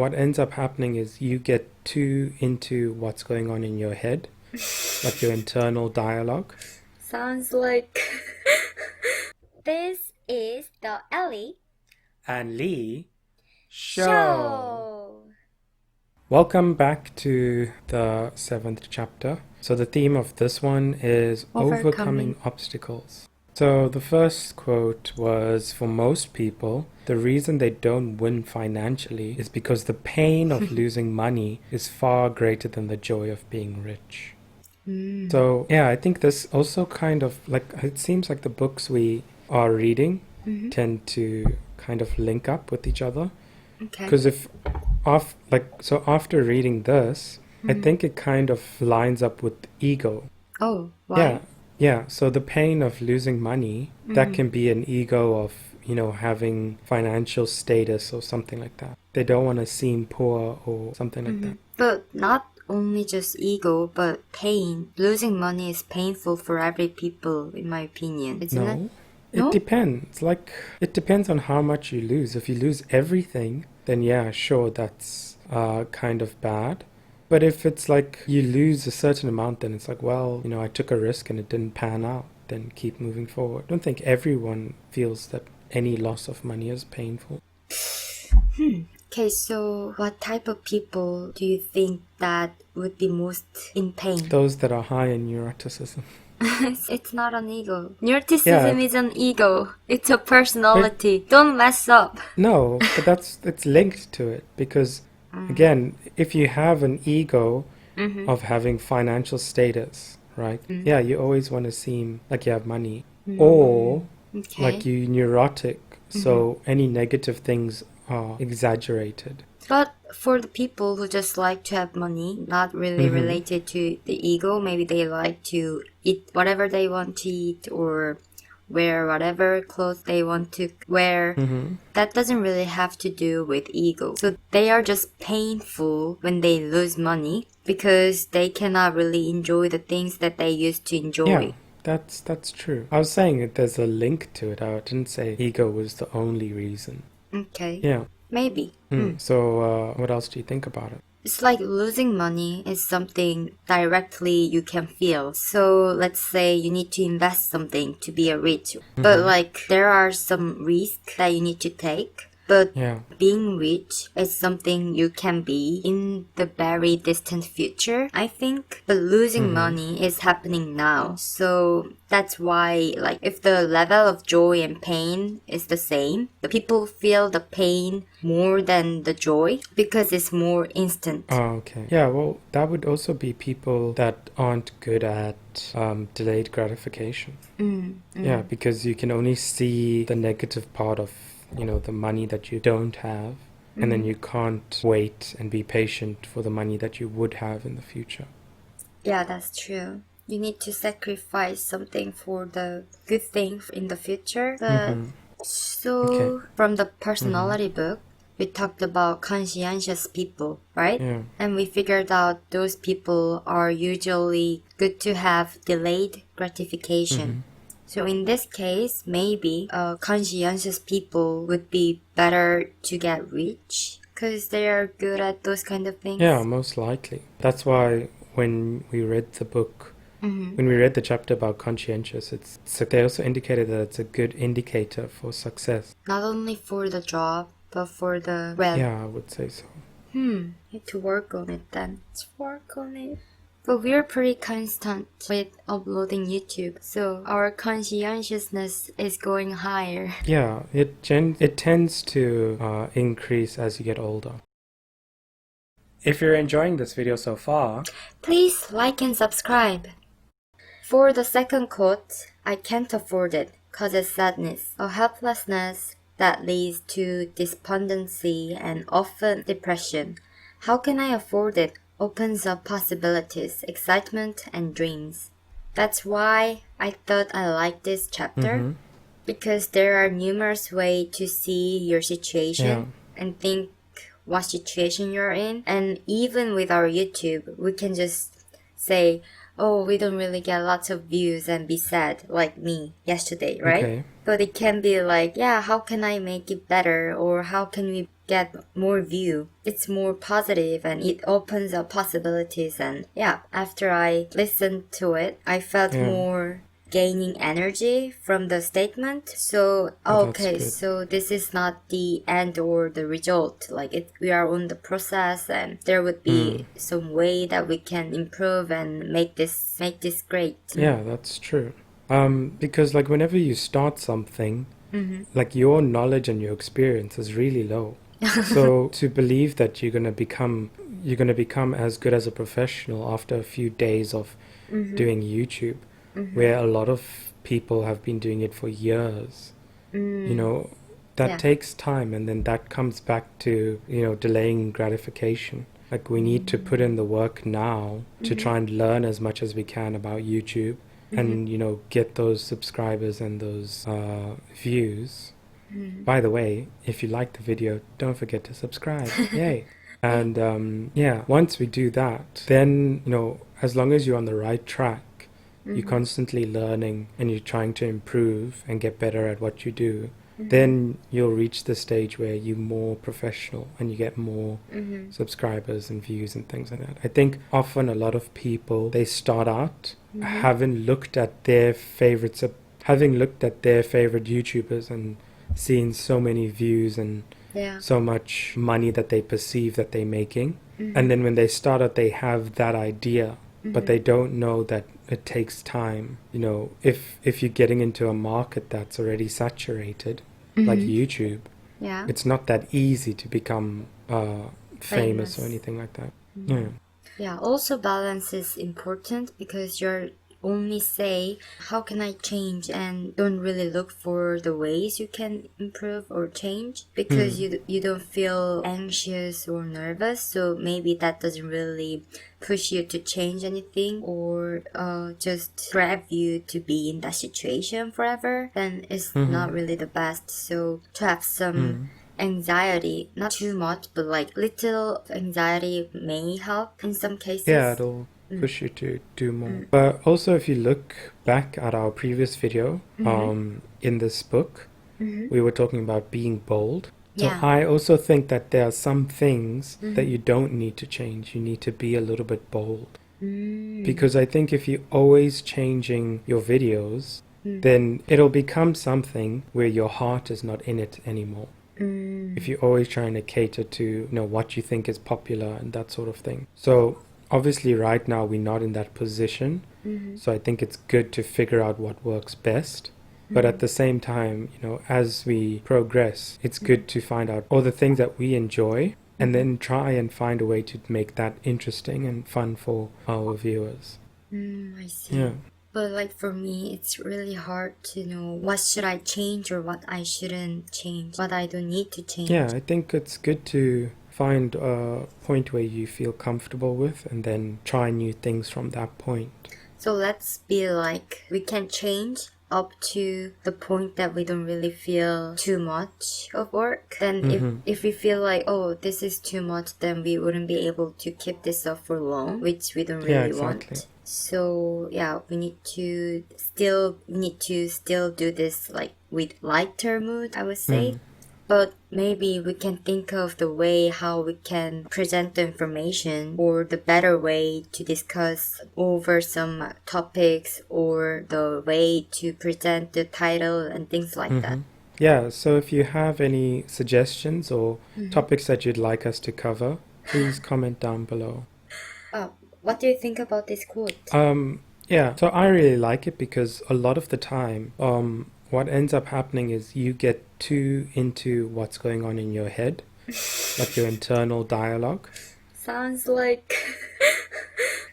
what ends up happening is you get too into what's going on in your head, like your internal dialogue. Sounds like... This is the Ellie And Lee Show. Welcome back to the 7th chapter. So the theme of this one is overcoming obstacles. So the first quote was, for most people, the reason they don't win financially is because the pain of losing money is far greater than the joy of being rich. So yeah, I think this also kind of like, it seems like the books we are reading tend to kind of link up with each other. Okay. Because after reading this, I think it kind of lines up with ego. Oh, why? Yeah. So the pain of losing money, that can be an ego of, having financial status or something like that. They don't want to seem poor or something like that. But not only just ego, but pain. Losing money is painful for every people, in my opinion, isn't it? It No? depends. It depends on how much you lose. If you lose everything, then yeah, sure, that's kind of bad. But if it's like you lose a certain amount, then it's like, well, I took a risk and it didn't pan out, then keep moving forward. I don't think everyone feels that any loss of money is painful. Okay, so what type of people do you think that would be most in pain? Those that are high in neuroticism. It's not an ego. Neuroticism is an ego. It's a personality. Don't mess up. No, but it's linked to it because, again, if you have an ego of having financial status, right? Yeah, you always want to seem like you have money. Or like you're neurotic, so any negative things are exaggerated. But for the people who just like to have money, not really related to the ego, maybe they like to eat whatever they want to eat or wear whatever clothes they want to wear. That doesn't really have to do with ego. So they are just painful when they lose money because they cannot really enjoy the things that they used to enjoy. Yeah, that's true. I was saying that there's a link to it. I didn't say ego was the only reason. Okay. Yeah. Maybe. So what else do you think about it? It's like losing money is something directly you can feel. So let's say you need to invest something to be a rich. But like there are some risks that you need to take. But being rich is something you can be in the very distant future, I think. But losing money is happening now. So that's why, like, if the level of joy and pain is the same, the people feel the pain more than the joy because it's more instant. Oh, okay. Yeah, well, that would also be people that aren't good at delayed gratification. Yeah, because you can only see the negative part of the money that you don't have, and then you can't wait and be patient for the money that you would have in the future. Yeah, that's true. You need to sacrifice something for the good thing in the future. From the personality book, we talked about conscientious people, right? Yeah. And we figured out those people are usually good to have delayed gratification. So in this case, maybe conscientious people would be better to get rich because they are good at those kind of things. Yeah, most likely. That's why when we read the book, when we read the chapter about conscientious, they also indicated that it's a good indicator for success. Not only for the job, but for the wealth. Yeah, I would say so. Need to work on it then. Let's work on it. But we're pretty constant with uploading YouTube, so our conscientiousness is going higher. Yeah, it tends to increase as you get older. If you're enjoying this video so far, please like and subscribe. For the second quote, I can't afford it causes sadness, a helplessness that leads to despondency and often depression. How can I afford it? Opens up possibilities, excitement, and dreams. That's why I thought I liked this chapter, because there are numerous ways to see your situation and think what situation you're in. And even with our YouTube, we can just say, oh, we don't really get lots of views and be sad like me yesterday, right? Okay. But it can be like, yeah, how can I make it better? Or how can we get more view. It's more positive and it opens up possibilities. And yeah, after I listened to it, I felt more gaining energy from the statement. So okay, so this is not the end or the result. Like we are on the process, and there would be some way that we can improve and make this great. Yeah, that's true. Because like whenever you start something, like your knowledge and your experience is really low. So to believe that you're gonna become as good as a professional after a few days of doing YouTube, where a lot of people have been doing it for years, you know, that takes time, and then that comes back to, you know, delaying gratification. Like we need to put in the work now to try and learn as much as we can about YouTube and, you know, get those subscribers and those views. By the way, if you like the video, don't forget to subscribe. Yay. And yeah, once we do that, then, you know, as long as you're on the right track, you're constantly learning and you're trying to improve and get better at what you do, then you'll reach the stage where you're more professional and you get more subscribers and views and things like that. I think often a lot of people, they start out having looked at their favorite YouTubers and seen so many views and so much money that they perceive that they're making. And then when they start out, they have that idea, but they don't know that it takes time. You know, if you're getting into a market that's already saturated, like YouTube, it's not that easy to become famous or anything like that. Yeah, also balance is important, because you're only say how can I change, and don't really look for the ways you can improve or change, because you don't feel anxious or nervous. So maybe that doesn't really push you to change anything, or just grab you to be in that situation forever, then it's not really the best. So to have some anxiety, not too much, but like little anxiety may help in some cases. Yeah, it'll push you to do more. But also, if you look back at our previous video, in this book, we were talking about being bold. So I also think that there are some things that you don't need to change. You need to be a little bit bold. Because I think if you're always changing your videos, then it'll become something where your heart is not in it anymore. If you're always trying to cater to, you know, what you think is popular and that sort of thing. So obviously right now we're not in that position. So I think it's good to figure out what works best. But at the same time, you know, as we progress, it's good to find out all the things that we enjoy and then try and find a way to make that interesting and fun for our viewers. I see. But like for me, it's really hard to know what should I change or what I shouldn't change, what I don't need to change. Yeah, I think it's good to find a point where you feel comfortable with and then try new things from that point. So let's be like, we can change up to the point that we don't really feel too much of work. Then if we feel like, oh, this is too much, then we wouldn't be able to keep this up for long, which we don't really want. So yeah, we need to still do this like with lighter mood, I would say. But maybe we can think of the way how we can present the information, or the better way to discuss over some topics, or the way to present the title and things like that. Yeah, so if you have any suggestions or topics that you'd like us to cover, please comment down below. What do you think about this quote? Yeah, so I really like it because a lot of the time, what ends up happening is you get too into what's going on in your head, like your internal dialogue. Sounds like...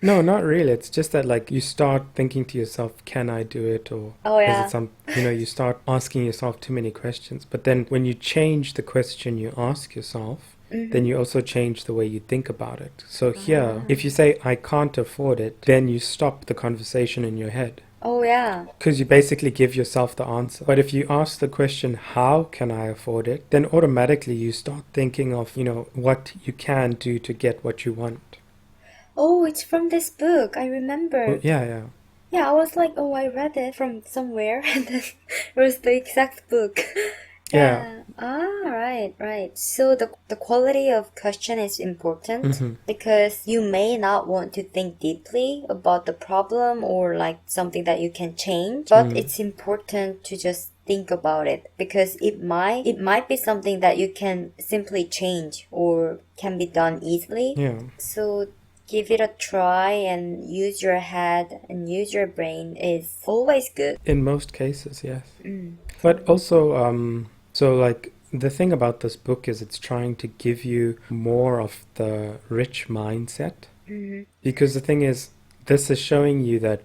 No, not really. It's just that like you start thinking to yourself, can I do it? Or is it some, you know, you start asking yourself too many questions. But then when you change the question you ask yourself, then you also change the way you think about it. So here, if you say, I can't afford it, then you stop the conversation in your head. Oh, yeah. Because you basically give yourself the answer. But if you ask the question, how can I afford it? Then automatically you start thinking of, you know, what you can do to get what you want. Oh, it's from this book. I remember. Well, yeah. Yeah, I was like, oh, I read it from somewhere. And then it was the exact book. Yeah. Right. So the quality of question is important because you may not want to think deeply about the problem or like something that you can change, but it's important to just think about it because it might be something that you can simply change or can be done easily. Yeah. So give it a try and use your head and use your brain is always good. In most cases, yes. But also, so like the thing about this book is it's trying to give you more of the rich mindset. Because the thing is, this is showing you that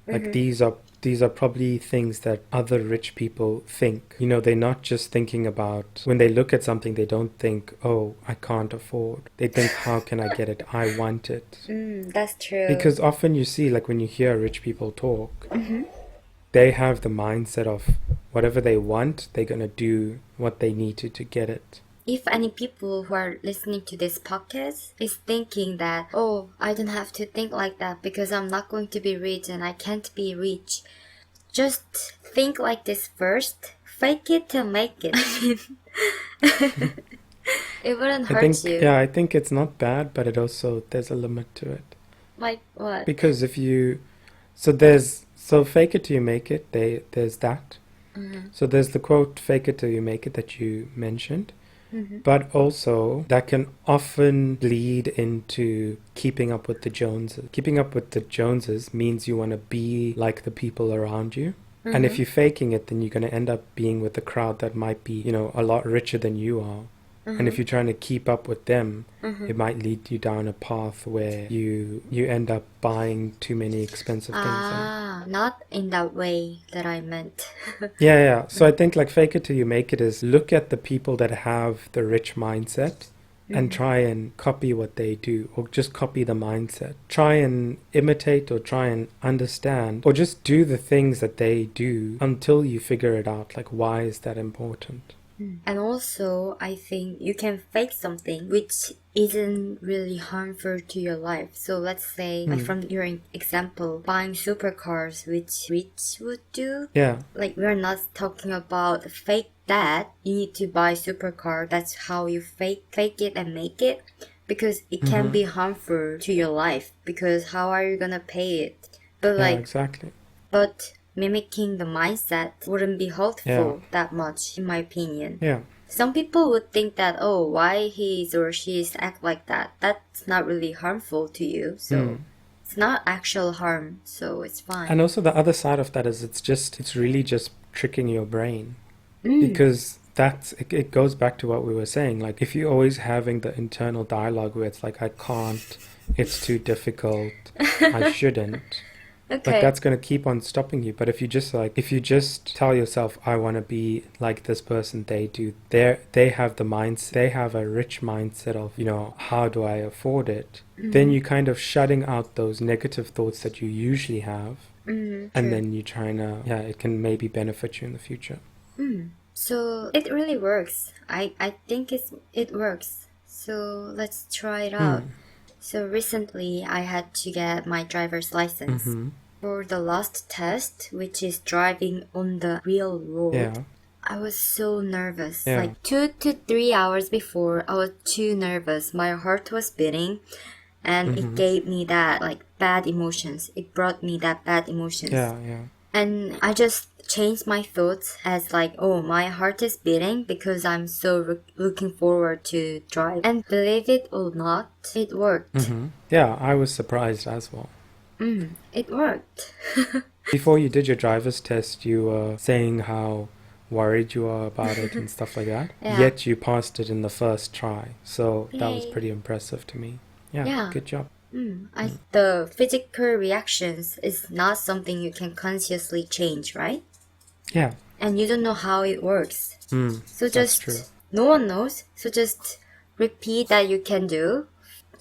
like these are probably things that other rich people think. You know, they're not just thinking about when they look at something, they don't think, oh, I can't afford. They think, how can I get it? I want it. That's true. Because often you see, like when you hear rich people talk, they have the mindset of whatever they want, they're going to do what they need to get it. If any people who are listening to this podcast is thinking that, oh, I don't have to think like that because I'm not going to be rich and I can't be rich, just think like this first. Fake it till make it. It wouldn't hurt you. Yeah, I think it's not bad, but it also, there's a limit to it. Like what? Because if you, so fake it till you make it, there's that. So there's the quote, fake it till you make it, that you mentioned. But also, that can often lead into keeping up with the Joneses. Keeping up with the Joneses means you want to be like the people around you. And if you're faking it, then you're going to end up being with a crowd that might be, you know, a lot richer than you are. And if you're trying to keep up with them, it might lead you down a path where you end up buying too many expensive things. Not in that way that I meant. Yeah. So I think like fake it till you make it is look at the people that have the rich mindset and try and copy what they do, or just copy the mindset. Try and imitate or try and understand, or just do the things that they do until you figure it out. Like, why is that important? And also, I think you can fake something which isn't really harmful to your life. So let's say, like from your example, buying supercars, which rich would do. Yeah. Like we're not talking about fake that. You need to buy supercar. That's how you fake it and make it. Because it can be harmful to your life. Because how are you gonna pay it? But Yeah, exactly. But mimicking the mindset wouldn't be helpful that much, in my opinion. Yeah. Some people would think that, oh, why he's or she's act like that? That's not really harmful to you. So it's not actual harm, so it's fine. And also the other side of that is it's really just tricking your brain. Because it goes back to what we were saying. Like if you're always having the internal dialogue where it's like, I can't, it's too difficult, I shouldn't. Okay. Like that's going to keep on stopping you. But if you just tell yourself, I want to be like this person, they have the mindset, they have a rich mindset of, you know, how do I afford it? Then you're kind of shutting out those negative thoughts that you usually have. And then you're trying to, it can maybe benefit you in the future. So it really works. I think it works. So let's try it out. So recently I had to get my driver's license. For the last test, which is driving on the real road, I was so nervous. Like 2 to 3 hours before, I was too nervous. My heart was beating and it gave me that like bad emotions. It brought me that bad emotions. And I just changed my thoughts as like, oh, my heart is beating because I'm so looking forward to drive. And believe it or not, it worked. Yeah, I was surprised as well. It worked. Before you did your driver's test, you were saying how worried you are about it and stuff like that. Yet you passed it in the first try. So that was pretty impressive to me. Yeah. Good job. The physical reactions is not something you can consciously change, right? Yeah. And you don't know how it works. So that's true. No one knows. So just repeat that you can do.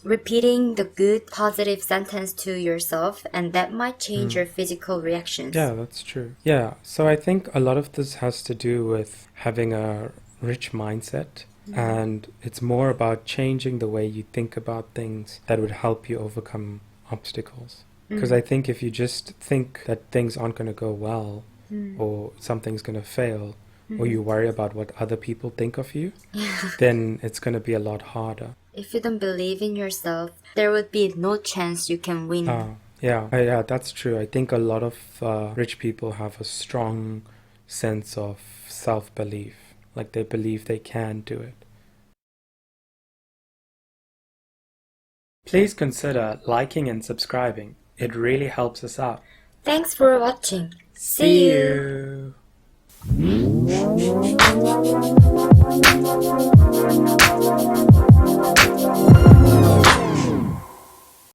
Repeating the good positive sentence to yourself, and that might change your physical reactions. Yeah, that's true. Yeah. So I think a lot of this has to do with having a rich mindset. And it's more about changing the way you think about things that would help you overcome obstacles. Because I think if you just think that things aren't going to go well or something's going to fail, or you worry about what other people think of you, then it's going to be a lot harder. If you don't believe in yourself, there would be no chance you can win. Yeah, that's true. I think a lot of rich people have a strong sense of self-belief. Like they believe they can do it. Please consider liking and subscribing. It really helps us out. Thanks for watching. See you.